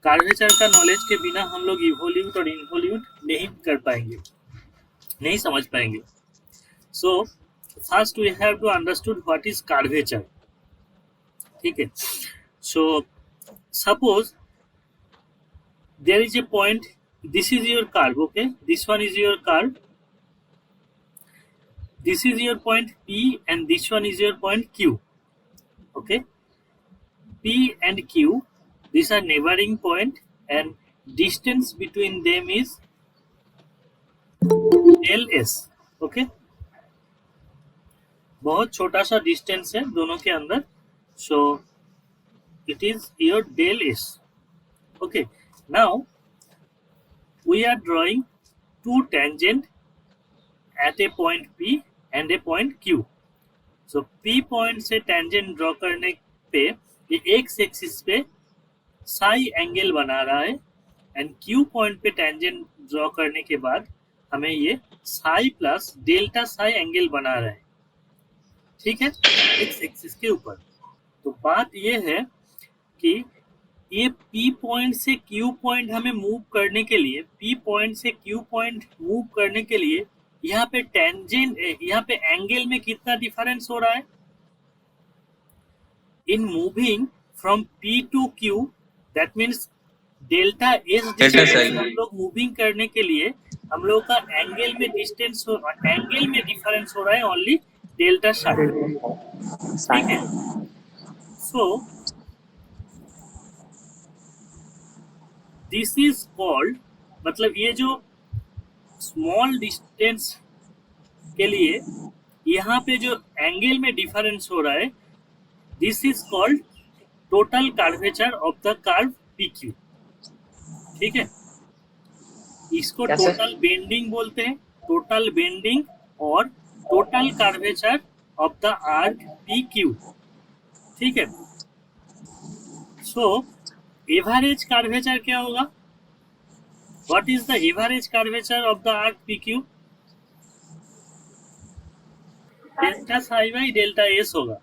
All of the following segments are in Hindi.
कर्वेचर का नॉलेज के बिना हम लोग इवोल्यूट और इनवोल्यूट नहीं कर पाएंगे, नहीं समझ पाएंगे. So first we have to understood what is curvature. ठीक है. So suppose there is a point, this is your curve. Okay, this one is your curve, this is your point P and this one is your point Q. Okay, P and Q, these are neighboring point and distance between them is del S. Okay, बहुत छोटा सा डिस्टेंस है दोनों के अंदर. So it is your del S. Okay, now we are drawing two tangent at a point P and a point Q. So P point से टेंजेंट ड्रॉ करने पे ये एक्स एक्सिस पे साई एंगल बना रहा है एंड Q पॉइंट पे टेंजेंट ड्रॉ करने के बाद हमें ये Sai plus delta Sai angle बना रहा है. ठीक है, एक्स एक्सिस के ऊपर. तो बात ये है कि ये P पॉइंट से Q पॉइंट हमें मूव करने के लिए, P पॉइंट से Q पॉइंट मूव करने के लिए यहाँ पे टेंजेंट, यहाँ पे एंगल में कितना डिफरेंस हो रहा है. In moving from P to Q, that means delta S distance हम लोग मूविंग करने के लिए हम लोग का एंगल में डिस्टेंस एंगल में डिफरेंस हो रहा है ओनली डेल्टा साइन. ठीक है. सो दिस इज कॉल्ड, मतलब ये जो स्मॉल डिस्टेंस के लिए यहाँ पे जो एंगल में डिफरेंस हो रहा है, this is called total curvature of the curve PQ. ठीक है, इसको टोटल बेंडिंग बोलते हैं, टोटल बेंडिंग और total curvature of the arc PQ. ठीक है. सो एवरेज कर्वेचर क्या होगा? What is the average curvature of the arc PQ? Delta psi by delta S होगा.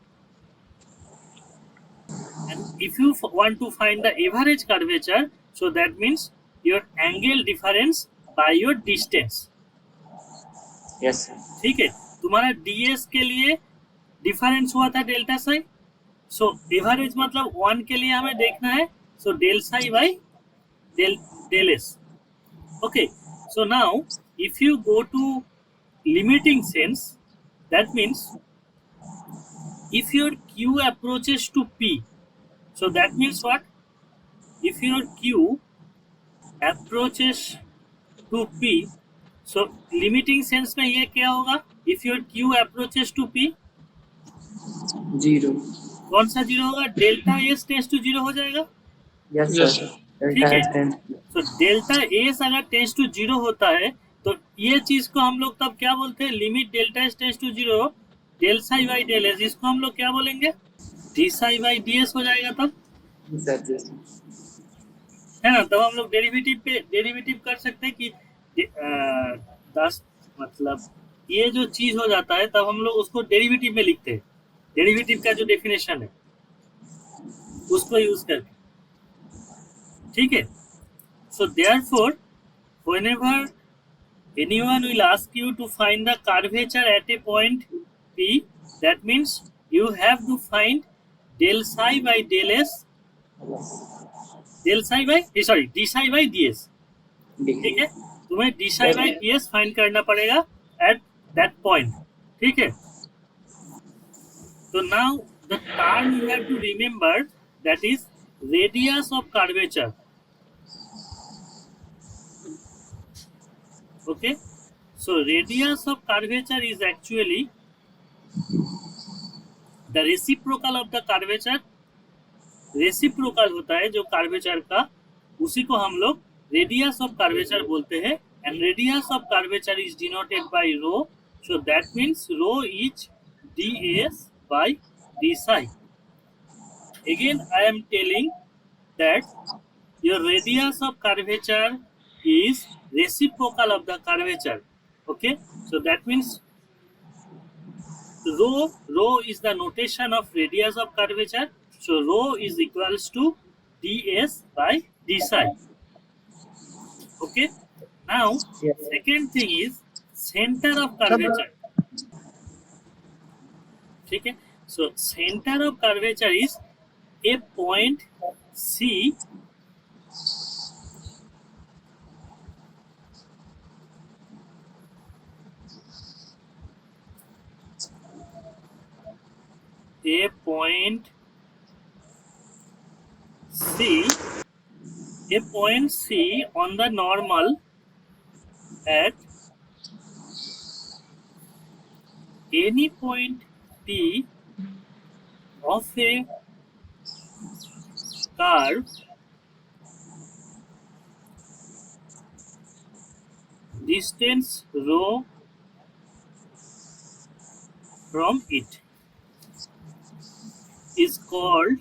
And if you want to find the average curvature, so that means your angle difference by your distance. Yes. ठीक है, तुम्हारा DS के लिए डिफरेंस हुआ था डेल्टा साई. सो एवरेज मतलब 1 के लिए हमें देखना है. So del psi by del S. Okay, so now if you go to limiting sense, that means if your Q approaches to P, so that means what? If your Q approaches to P, so limiting sense में ये क्या होगा? If your Q approaches to P, 0. कौन सा 0 होगा? डेल्टा S टेंस टू 0 हो जाएगा. Yes, sir. ठीक है. तो डेल्टा एस अगर टेंस टू 0 होता है तो ये चीज को हम लोग तब क्या बोलते हैं? Limit delta S tends to 0 del psi by del S, इसको हम लोग क्या बोलेंगे? D psi by d S हो जाएगा तब. है ना. तब हम लोग डेरिवेटिव कर सकते हैं कि 10 मतलब ये जो चीज हो जाता है तब हम लोग उसको डेरिवेटिव में लिखते हैं. डेरिवेटिव का जो डेफिनेशन है उसको यूज करके. ठीक है. So therefore, whenever anyone will ask you to find the curvature at a point P, that means you have to find del psi by del S, del psi by d psi by ds. ठीक है, तुम्हें d psi by ds find करना पड़ेगा at that point. ठीक है. So now the term you have to remember, that is radius of curvature. Okay, so radius of curvature is actually the reciprocal of the curvature. Reciprocal होता है जो कर्वेचर का, उसी को हम लोग रेडियस ऑफ कर्वेचर बोलते हैं. And radius of curvature is denoted by rho. So that means rho is ds by d psi. Again I am telling that your radius of curvature is reciprocal of the curvature. Okay, so that means rho is the notation of radius of curvature. So rho is equals to ds by this side. Okay. Now, Yes. second thing is center of curvature. Okay. So center of curvature is a point C a point C on the normal at any point P of a curve distance rho from it is called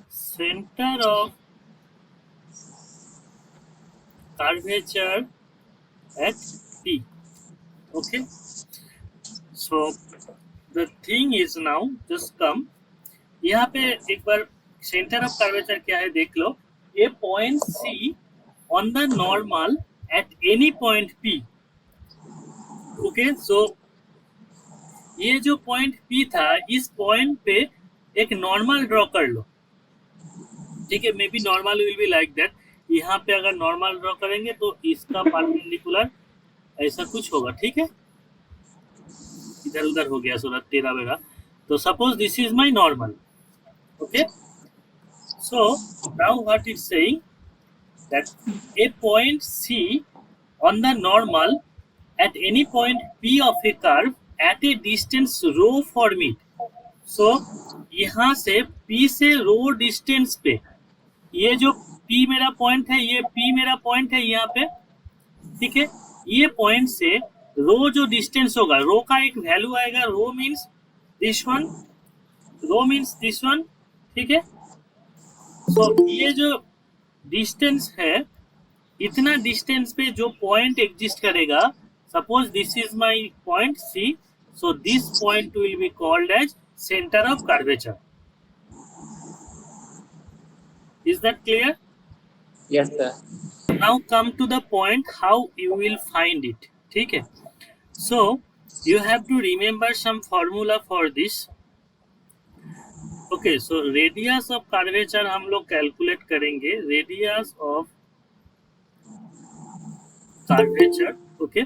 center of curvature at P. Okay. So the thing is now just come यहाँ पे एक बार सेंटर ऑफ कर्वेचर क्या है देख लो. A point C on the normal at any point P. Okay. So ये जो पॉइंट पी था इस पॉइंट पे एक नॉर्मल ड्रॉ कर लो. ठीक है. May be normal will be like that. यहाँ पे अगर नॉर्मल ड्रॉ करेंगे तो इसका परपेंडिकुलर ऐसा कुछ होगा. ठीक है. इधर उधर हो गया सूरत तेरा मेरा. तो suppose this is my normal. Okay. So now what it's saying that a point C on the normal at any point P of a curve at a distance rho from it. So यहाँ से P से rho distance पे ये जो P मेरा पॉइंट है ये P मेरा पॉइंट है यहाँ पे. ठीक है. ये पॉइंट से रो जो डिस्टेंस होगा रो का एक वैल्यू आएगा. Rho means this one. Rho means this one. ठीक है. तो ये जो डिस्टेंस है इतना डिस्टेंस पे जो पॉइंट एग्जिस्ट करेगा. Suppose this is my point C. So this point will be called as centre of curvature. Is that clear? Yes, sir. Now come to the point how you will find it. ठीक है. So you have to remember some formula for this. Okay. So radius of curvature हम लोग कैलकुलेट करेंगे. Radius of curvature. Okay.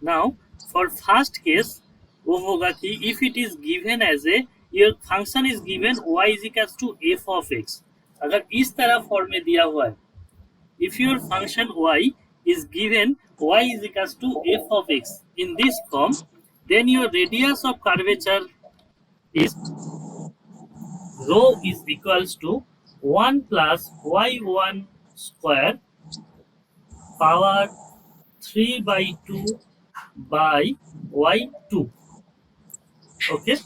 Now for first case वो होगा कि if it is given as a your function is given y is equal to f of x. अगर इस तरह फॉर्म में दिया हुआ है if your function y is given y is equal to f of x in this form, then your radius of curvature is rho is equals to 1 plus y1 square power 3 by 2 by y2. Okay.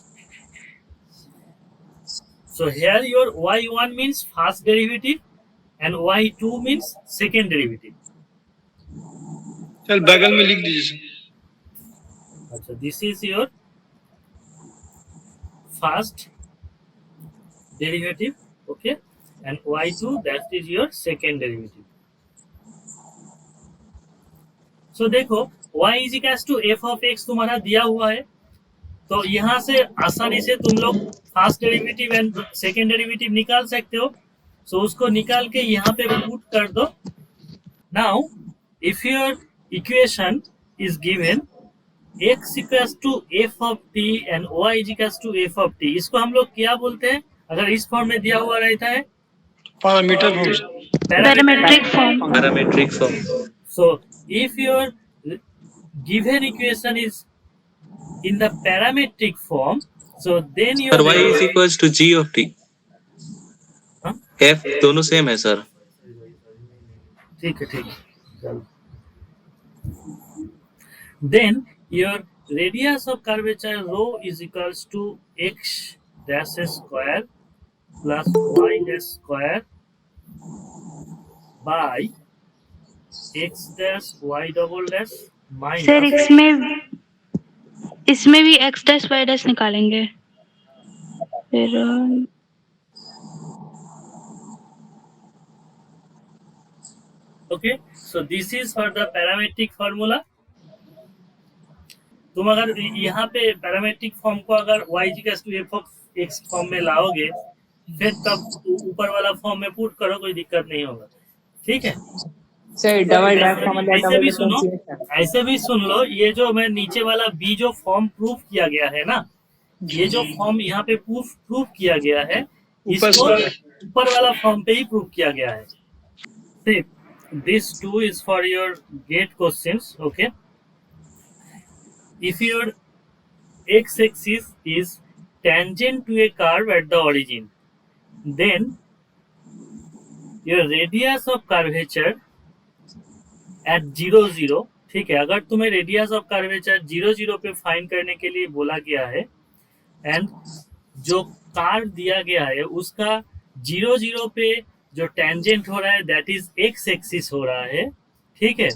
So here your y1 means first derivative and y2 means second derivative. चल बगल में लिख दीजिए. अच्छा. This is your first derivative. Okay. And y2 that is your second derivative. So देखो y is equal to f of x तुम्हारा दिया हुआ है. तो यहाँ से आसानी से तुम लोग first derivative and second derivative निकाल सकते हो. सो उसको निकाल के यहाँ पे पुट कर दो. Now if your equation is given x equals to f of t and y is equals to f of t. इसको हम लोग क्या बोलते हैं अगर इस फॉर्म में दिया हुआ रहता है? Parameter form. Parametric form. Parametric form. So if your given equation is in the parametric form, so then your Sir, y is equals to g of t. हाँ? f दोनों सेम है सर. ठीक है. ठीक है. चलो. Then your radius of curvature rho is equals to x dash square plus y dash square by x dash y double dash sir minus इसमें भी x डैश y डैश निकालेंगे. फिर okay, so this is for the parametric formula. तुम अगर यहाँ पे पैरामेट्रिक फॉर्म को अगर y to f of x form में लाओगे, फिर तब ऊपर वाला फॉर्म में पुट करो, कोई दिक्कत नहीं होगा। ठीक है, सर डबल डैश ऐसे फॉर्मूला ऐसे डबल भी सुनो, डिफरेंशिएशन। ऐसे भी सुन लो, ये जो मैं नीचे वाला बी जो फॉर्म प्रूफ किया गया है ना, ये जो फॉर्म यहाँ पे प्रूफ किया गया है, ऊपर इसको से ऊपर वाला फॉर्म पे ही प्रूफ किया गया है। See, this two is for your gate questions. Okay, if your x-axis is tangent to a curve at the origin, then your radius of curvature at 0 0, ठीक है, अगर तुम्हें रेडियस ऑफ कर्वेचर 0 0 पे फाइंड करने के लिए बोला गया है, एंड जो कार्व दिया गया है उसका 0 0 पे जो टेंजेंट हो रहा है दैट इज एक्स एक्सिस हो रहा है, ठीक है,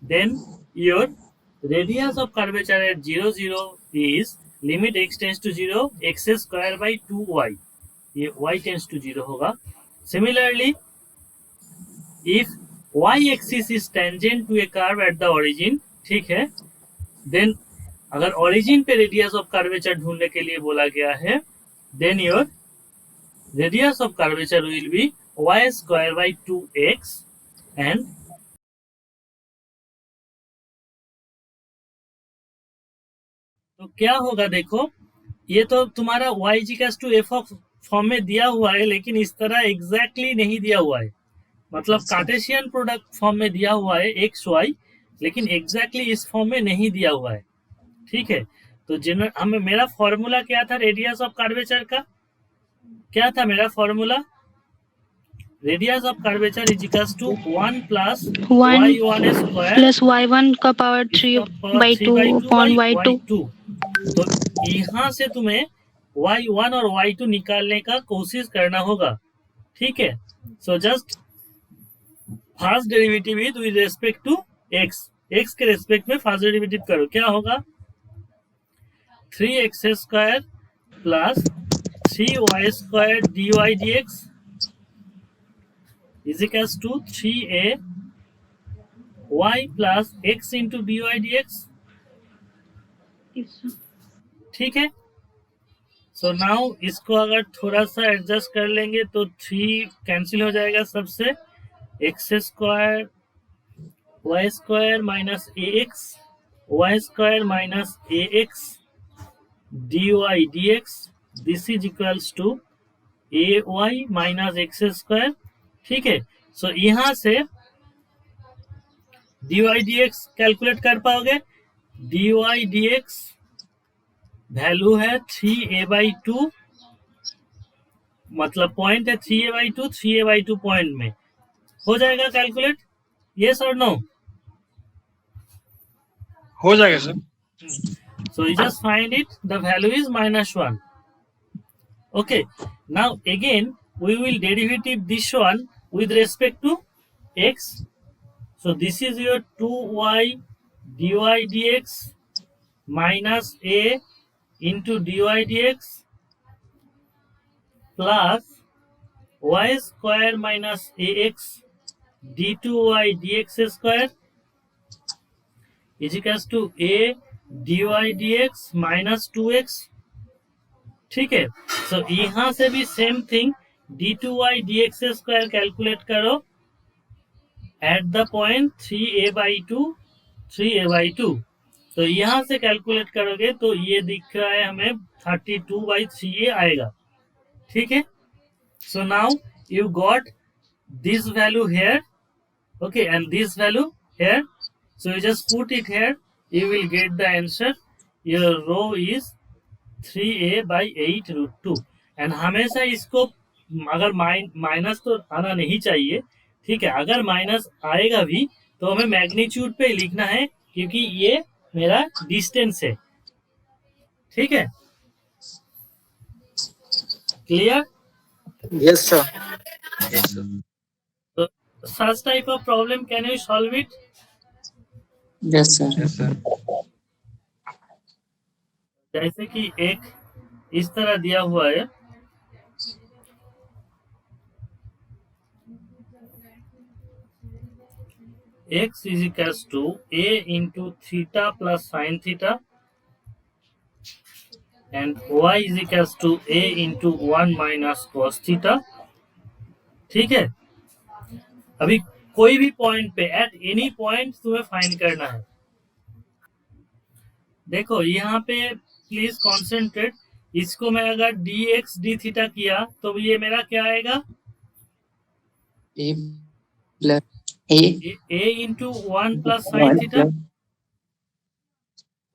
then your radius of curvature at 0 0 is limit x tends to 0 x square by 2y, ये y टेंस टू 0 होगा। Similarly if y axis is tangent to a curve at the origin, ठीक है, देन अगर ओरिजिन पे रेडियस ऑफ कर्वेचर ढूंढने के लिए बोला गया है, then your radius of curvature will be y square by 2x, and तो क्या होगा देखो, ये तो तुम्हारा y to f of form में दिया हुआ है, लेकिन इस तरह एग्जैक्टली नहीं दिया हुआ है, मतलब कार्टेशियन प्रोडक्ट फॉर्म में दिया हुआ है एक्स वाई, लेकिन एग्जैक्टली इस फॉर्म में नहीं दिया हुआ है। ठीक है, तो हमें मेरा फॉर्मूला क्या था रेडियस ऑफ कर्वेचर का, क्या था मेरा formula, radius of curvature is equals to 1 plus y1 square plus y1 का पावर 3/2 अपॉन y2। तो यहाँ से तुम्हें y1 और y2 निकालने का कोशिश करना होगा। ठीक है, so just first derivative with respect to x, x के रेस्पेक्ट में फास्ट डेरिवेटिव करो, क्या होगा 3x square plus 3y square dy dx is equals to 3a y plus x into dy dx। ठीक है, सो नाउ इसको अगर थोड़ा सा एडजस्ट कर लेंगे तो 3 कैंसिल हो जाएगा सबसे, x square y square minus a x y square minus a x d y d x, this is equals to a y minus x square. ठीक है, सो यहां से d y d x calculate कर पाओगे, d y d x value है 3a/2, मतलब पॉइंट है 3a/2, 3a/2 पॉइंट में हो जाएगा कैलकुलेट, यस और नो? हो जाएगा sir. So you just find it, the value is -1. Okay, now again we will derivative this one with respect to x. So this is your 2y dy dx minus a into dy dx plus y square minus ax d2y dx square is equals to a dy dx minus 2x। ठीक है, सो यहां से भी same thing d2y dx square calculate करो at the point 3a/2, 3a/2, तो यहां से कैलकुलेट करोगे तो ये दिख रहा है हमें 32/3a आएगा। ठीक है, so now you got this value here, okay, and this value here, so you just put it here, you will get the answer, your rho is 3a/8√2, and हमेशा इसको अगर माइनस तो आना नहीं चाहिए, ठीक है, अगर माइनस आएगा भी तो हमें मैग्नीट्यूड पे लिखना है क्योंकि ये मेरा डिस्टेंस है। ठीक है, clear? Yes sir. Yes, sir. तो such type of problem can you solve it? Yes sir. Yes, sir. जैसे कि एक इस तरह दिया हुआ है, x is equals to a into theta plus sin theta and y is equals to a into 1 minus cos theta। ठीक है, अभी कोई भी पॉइंट पे एट एनी पॉइंट तुम्हें फाइंड करना है। देखो यहाँ पे प्लीज कॉन्सेंट्रेट, इसको मैं अगर dx d थीटा किया तो ये मेरा क्या आएगा, A plus A a into 1 plus sin theta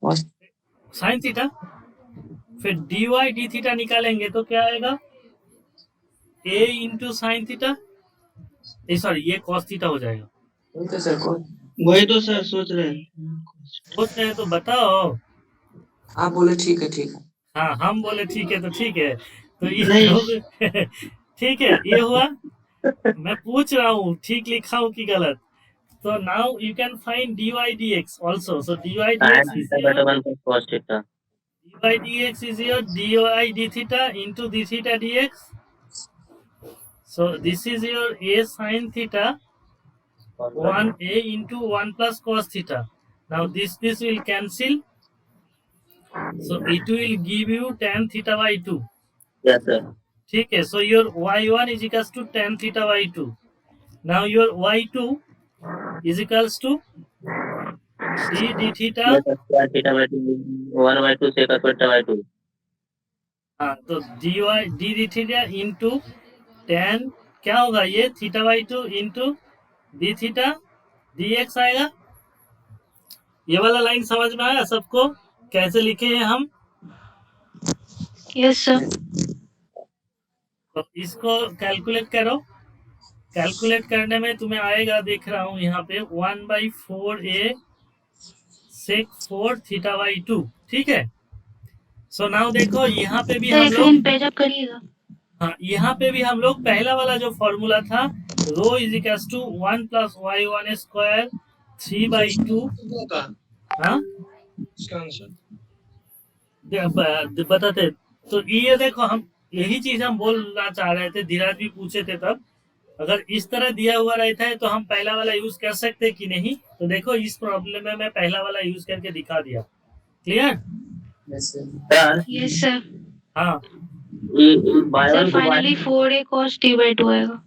cos sin theta, फिर dy d थीटा निकालेंगे तो क्या आएगा, a into sin theta, sorry ये cos थीटा हो जाएगा। तो सर को वही तो सर सोच रहे हैं। सोच रहे हैं तो बताओ। आप बोले ठीक है ठीक है। हाँ हम बोले ठीक है तो ठीक है, तो ये नहीं। हो ठीक है, ये हुआ। मैं पूछ रहा हूँ ठीक लिखा हूँ कि गलत। तो now you can find dy dx also. So dy dx is your cos theta. dy dx is your dy d theta into d theta dx. So this is your a sin theta 1 a into 1 plus cos theta. Now this will cancel. So it will give you tan theta by 2. Yes, sir. ठीक है, so your y1 is equals to tan theta by 2. Now your y2 is equals to d theta. Yes, sir. Tan theta by 2. 1 by 2 sec theta by 2. हाँ तो d theta into tan क्या होगा, ये theta by 2 into D theta dx आएगा। ये वाला लाइन समझ में आया सबको, कैसे लिखे हैं हम? Yes, sir. तो इसको कैलकुलेट करो। कैलकुलेट करने में तुम्हें आएगा, देख रहा हूँ यहाँ पे 1/4a sec 4 थीटा बाई 2। ठीक है, सो नाउ देखो यहाँ पे भी सर हम एक लोग, सेकंड पेज अप करिएगा। हाँ यहाँ पे भी हम लोग पहला वाला जो फॉर्मूला था rho is equals to 1 plus y1 square 3/2। हाँ इसका आंसर बताते। तो ये देखो, हम यही चीज हम बोलना चाह रहे थे, धीराज भी पूछे थे तब, अगर इस तरह दिया हुआ रहता है तो हम पहला वाला यूज कर सकते कि नहीं। तो देखो इस प्रॉब्लम में मैं पहला वाला यूज करके दिखा दिया। Clear? Yes sir. Sir, Yes, sir. हाँ sir finally 4a cos t by 2 आएगा।